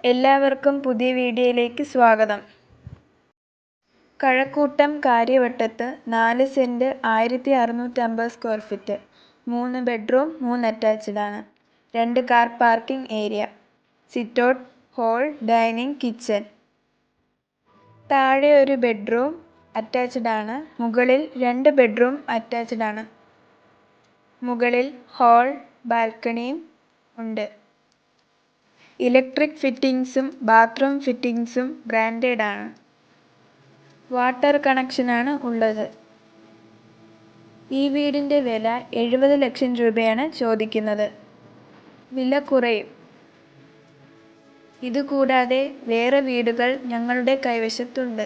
എല്ലാവർക്കും പുതിയ വീഡിയോയിലേക്ക് സ്വാഗതം. കഴക്കൂട്ടം കാര്യവട്ടത്ത് 4 cent 1650 square feet, 3 bedroom 3 attached ആണ്. 2 car parking area, sitout, hall, dining, kitchen. താഴെ ഒരു ബെഡ്റൂം അറ്റാച്ച്ഡ് ആണ്. മുകളിൽ 2 ബെഡ്റൂം അറ്റാച്ച്ഡ് ആണ്. മുകളിൽ ഹാൾ, ബാൽക്കണിയും ഉണ്ട്. ഇലക്ട്രിക് ഫിറ്റിംഗ്സും ബാത്റൂം ഫിറ്റിംഗ്സും ബ്രാൻഡഡ് ആണ്. വാട്ടർ കണക്ഷനാണ് ഉള്ളത്. ഈ വീടിൻ്റെ വില 70 ലക്ഷം രൂപയാണ് ചോദിക്കുന്നത്. വില കുറയും. ഇതുകൂടാതെ വേറെ വീടുകൾ ഞങ്ങളുടെ കൈവശത്തുണ്ട്.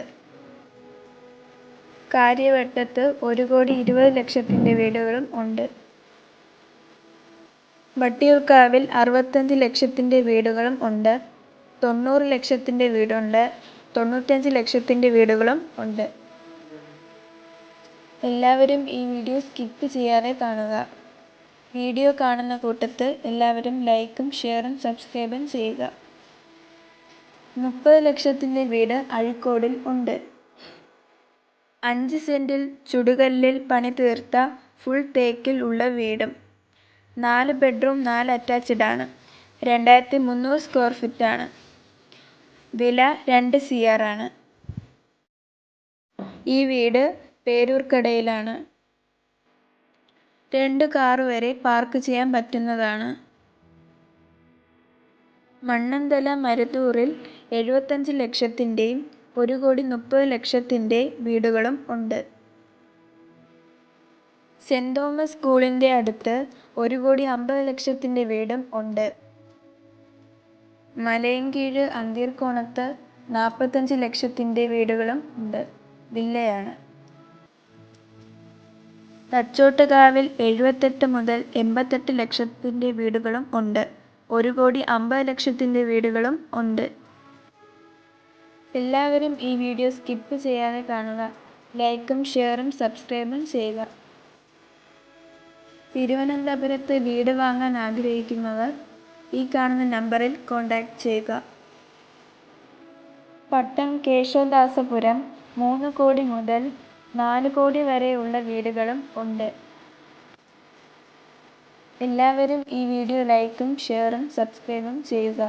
കാര്യവട്ടത്ത് 1,20,00,000 വീടുകളും ഉണ്ട്. വട്ടിയൂർക്കാവിൽ 65 ലക്ഷത്തിൻ്റെ വീടുകളും ഉണ്ട്. 90 ലക്ഷത്തിൻ്റെ വീടുണ്ട്. 95 ലക്ഷത്തിൻ്റെ വീടുകളും ഉണ്ട്. എല്ലാവരും ഈ വീഡിയോ സ്കിപ്പ് ചെയ്യാതെ കാണുക. വീഡിയോ കാണുന്ന കൂട്ടത്ത് എല്ലാവരും ലൈക്കും ഷെയറും സബ്സ്ക്രൈബും ചെയ്യുക. 30 ലക്ഷത്തിൻ്റെ വീട് അഴീക്കോടിൽ ഉണ്ട്. 5 സെന്റിൽ ചുടുകല്ലിൽ പണി തീർത്ത ഫുൾ തേക്കിൽ ഉള്ള വീടും. 4 ബെഡ്റൂം 4 അറ്റാച്ച്ഡ് ആണ്. 2300 സ്ക്വയർ ഫീറ്റ് ആണ്. വില 2 CR ആണ്. ഈ വീട് പേരൂർക്കടയിലാണ്. 2 കാർ വരെ പാർക്ക് ചെയ്യാൻ പറ്റുന്നതാണ്. മണ്ണന്തല മരുതൂരിൽ 75 ലക്ഷത്തിൻ്റെയും 1,30,00,000 വീടുകളും ഉണ്ട്. സെന്റ് തോമസ് സ്കൂളിൻ്റെ അടുത്ത് 1,50,00,000 വീടും ഉണ്ട്. മലയൻകീഴ് അന്തീർക്കോണത്ത് 45 ലക്ഷത്തിൻ്റെ വീടുകളും ഉണ്ട്. വില്ലയാണ്. തച്ചോട്ടുകാവിൽ 78 മുതൽ 88 ലക്ഷത്തിൻ്റെ വീടുകളും ഉണ്ട്. 1,50,00,000 വീടുകളും ഉണ്ട്. എല്ലാവരും ഈ വീഡിയോ സ്കിപ്പ് ചെയ്യാതെ കാണുക. ലൈക്കും ഷെയറും സബ്സ്ക്രൈബും ചെയ്യുക. തിരുവനന്തപുരത്ത് വീട് വാങ്ങാൻ ആഗ്രഹിക്കുന്നവർ ഈ കാണുന്ന നമ്പറിൽ കോൺടാക്റ്റ് ചെയ്യുക. പട്ടം കേശവദാസപുരം 3 കോടി മുതൽ 4 കോടി വരെയുള്ള വീടുകളും ഉണ്ട്. എല്ലാവരും ഈ വീഡിയോ ലൈക്കും ഷെയറും സബ്സ്ക്രൈബും ചെയ്യുക.